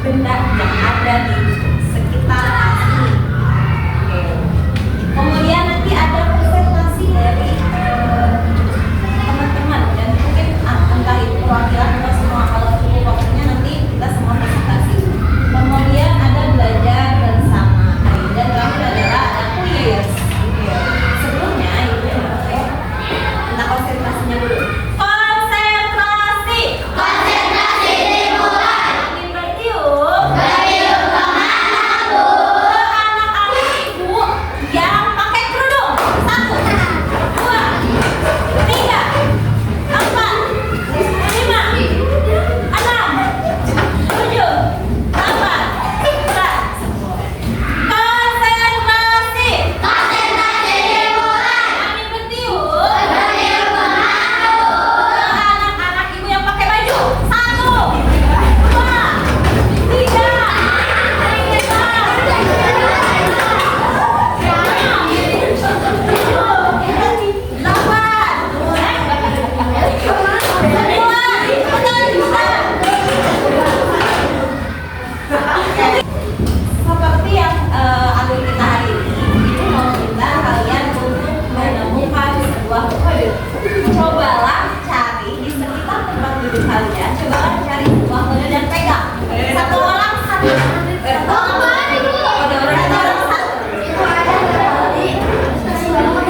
benda yang ada di sekitar asli. Oke, Seperti yang alur kita hari ini, itu mau minta kalian untuk menemukan sebuah kode. Cobalah cari di sekitar tempat duduk kalian. Cobalah cari sebuah kode dan pegang. Satu orang satu. Kode orang satu.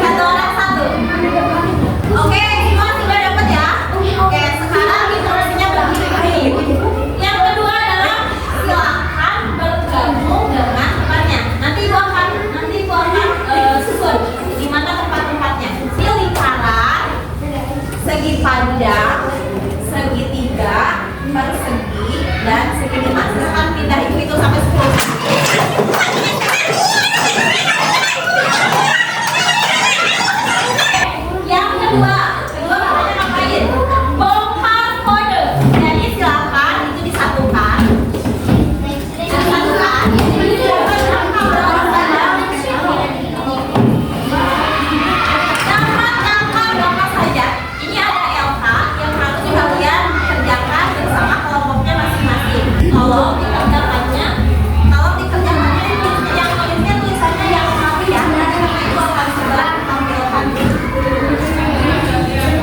Satu orang satu. Oke, semua sudah dapat ya? Oke, sekarang instruksinya begini. Yang kedua adalah silakan bergabung dengan temannya. Nanti gua akan susun di mana tempat-tempatnya. Di lingkaran, segi panjang, segitiga, persegi, dan segi lima. Silakan pindah itu sampai 10. Yang kedua katanya ngapain? Bongkar kode. Jadi silakan itu disatukan. Nama saja. Ini ada LK yang harus kalian kerjakan bersama kelompoknya masing-masing. Kalau dikerjakannya yang tulisnya tulisannya yang rapi ya. Itu akan segera tampilkan.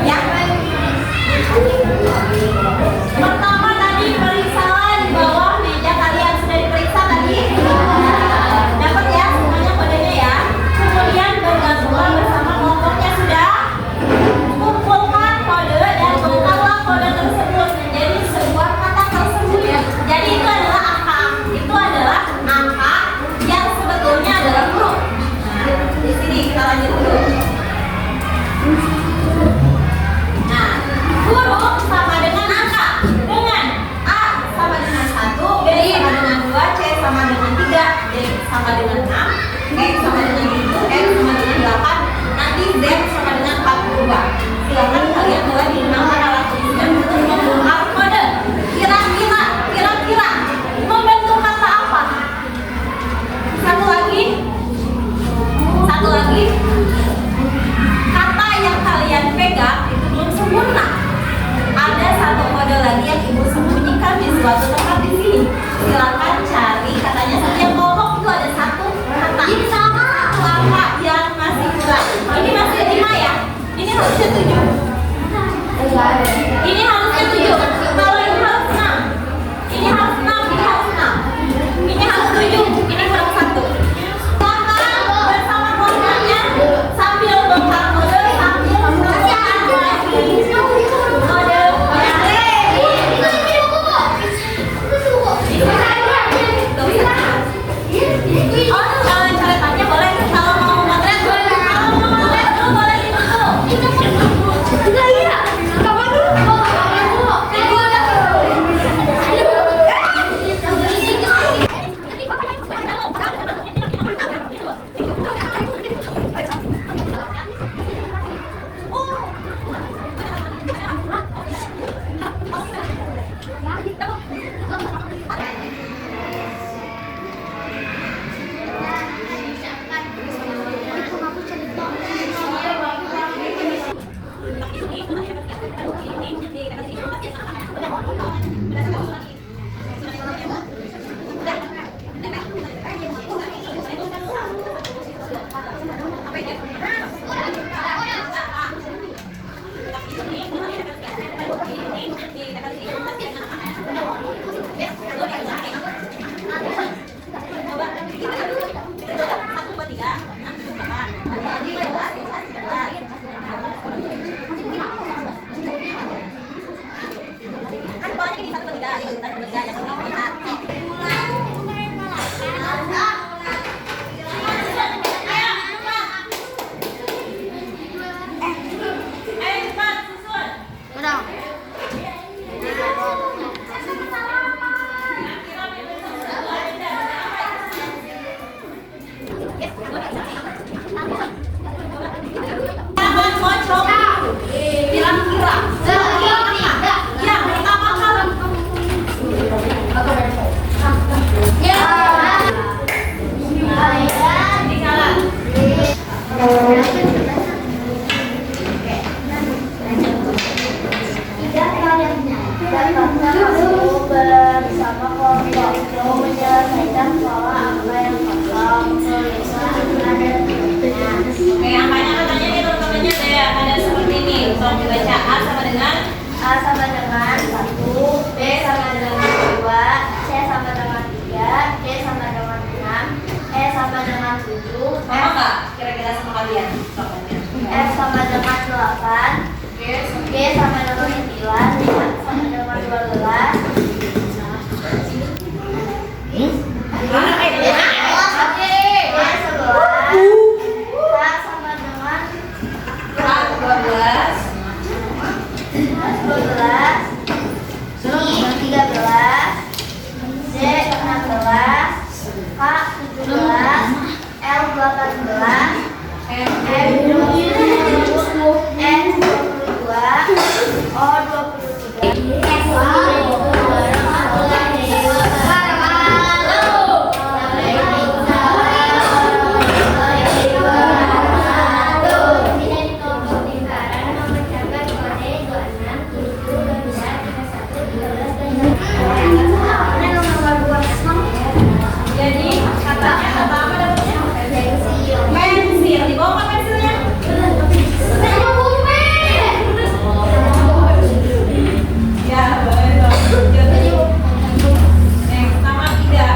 Ya. Pertama tadi periksa di bawah meja kalian sudah diperiksa tadi. Dapat ya semuanya kodenya ya. Kemudian bergabung bersama kelompoknya sudah. Kumpulkan kode dan bongkarlah kode tersebut menjadi sebuah kata tersebut. Jadi itu adalah angka. Itu adalah angka yang sebetulnya adalah huruf. Nah, di sini kita lanjut dulu. Nah, huruf sama dengan angka. Dengan A sama dengan 1, B sama dengan 2, C sama dengan 3, D sama dengan 6, E sama dengan 7, F sama dengan 8, nanti Z sama dengan 42. Silakan kalian mulai digunakan alat tulisnya untuk membongkar kode. Kira-kira membentuk kata apa? Satu lagi. Kata yang kalian pegang itu belum sempurna. Ada satu kode lagi yang ibu sembunyikan di suatu tempat di sini. Silakan cari katanya setiap kelompok itu ada 1 tolong dibaca. A sama dengan 1, B sama dengan 2, C sama dengan 3, D sama dengan 6, E sama dengan 7, sama nggak kira-kira sama kalian? F sama dengan 8, G sama dengan 9, H sama dengan 12, Mana kayaknya? D 11, H sama dengan A 12. 12, I 13, Z 16, K 17, L 18, M 20, N 22, O 23. Jadi katanya kata apa dapetnya? Pensil. Di bawah apa pensilnya? Ya, betul. Jadi sama tidak.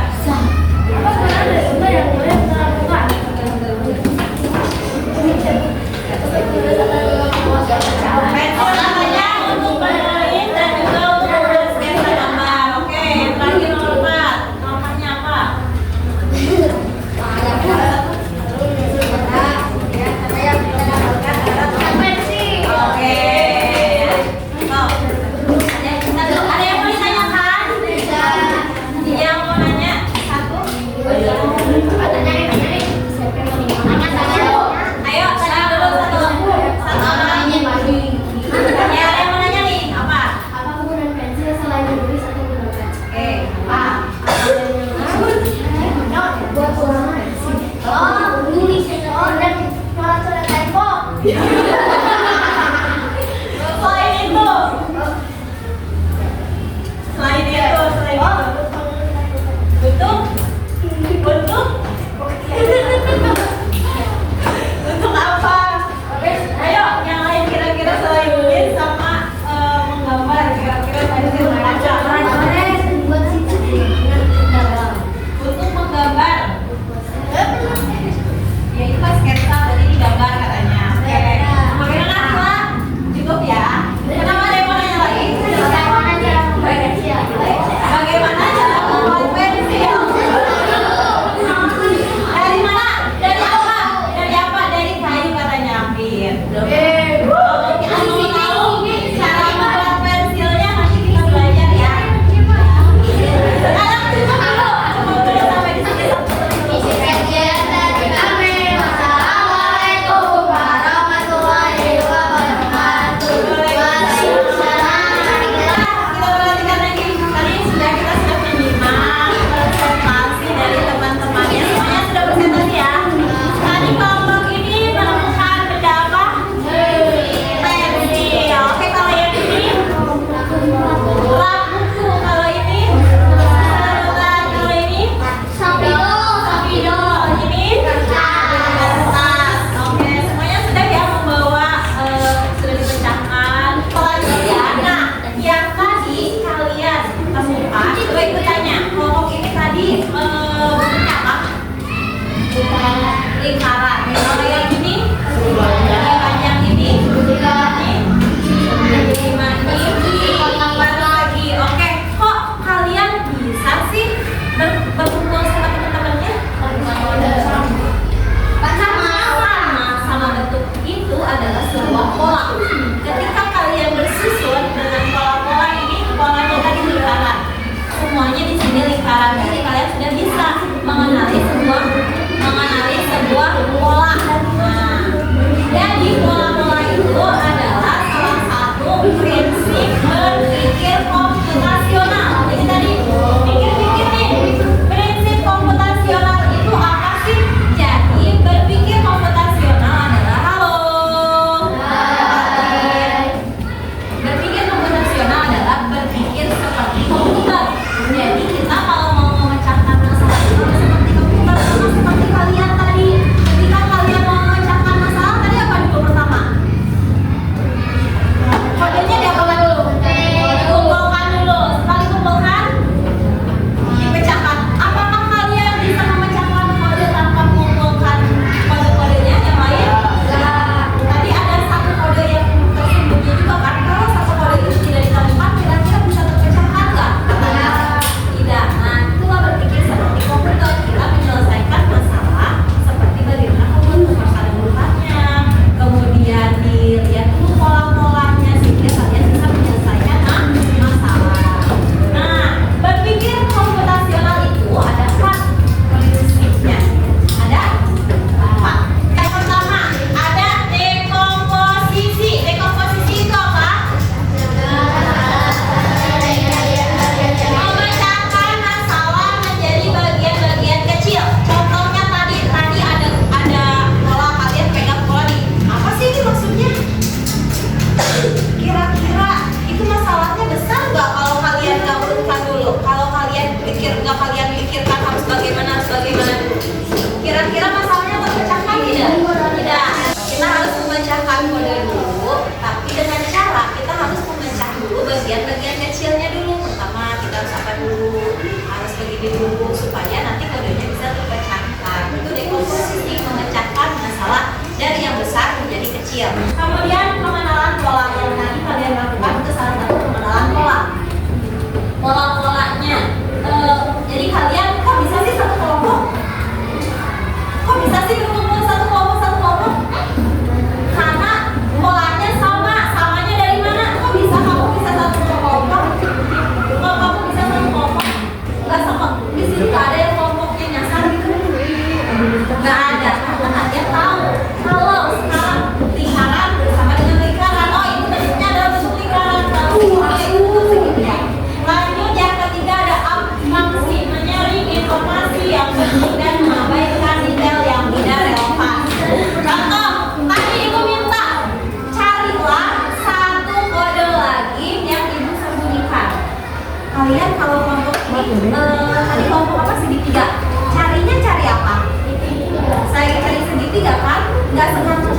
Pensil namanya untuk bermain dan juga untuk bersketsa gambar. Oke, terakhir nomor 4. Namanya apa? Oke. Ada yang mau ditanyakan? Yang mau nanya? Satu. Ayo, saya dulu satu. Satu orang. Ya, ada yang mau nanya nih? Apa? Oke. Selain itu. Bentuk? Untuk apa? Ayo, yang lain kira-kira selain nulis sama menggambar, kira-kira pensil apa? Untuk menggambar. Ya itu kan sketsa, berarti digambar katanya. Oke. Bagaimana Akila? Cukup ya? Kenapa ada yang mau nanya lagi? Bagaimana cara membuat pensil? Dari mana? Dari apa? Dari apa? Dari kayu katanya Ampir. Kalau kita mau tahu cara membuat pensilnya nanti kita belajar ya. Sekarang cukup dulu. Cukup dulu sampai di sini. Assalamualaikum warahmatullahi wabarakatuh. Kita perhatikan lagi. Tadi sudah menyimak presentasi dari teman-temannya. Semuanya sudah presentasi ya. Tadi kelompok ini menemukan benda apa? Pensil. Oke, kalau yang ini rak buku. Kalau ini sedotan. Kalau ini spidol. Ini kertas. Oke, semuanya sudah ya membawa sudah dipecahkan pelajaran. Nah, yang tadi kalian temukan, coba ikut tanya. Kelompok ini tadi bentuknya apa? Lingkaran. Kalau yang ini panjang ini. Baru lagi. Oke, kok kalian bisa sih berkumpul sama teman-temannya? Sama bentuk itu adalah sebuah pola. Ketika kalian bersusun dengan pola-pola ini, polanya tadi lingkaran. Semuanya di sini lingkaran. Jadi kalian sudah bisa mengenali sebuah pola. dan mengabaikan detail yang tidak relevan. Contoh, tadi ibu minta carilah satu kode lagi yang ibu sembunyikan. Kalian kalau kelompok ini, tadi kelompok apa segitiga? Carinya cari apa? Saya cari segitiga kan? Nggak sengaja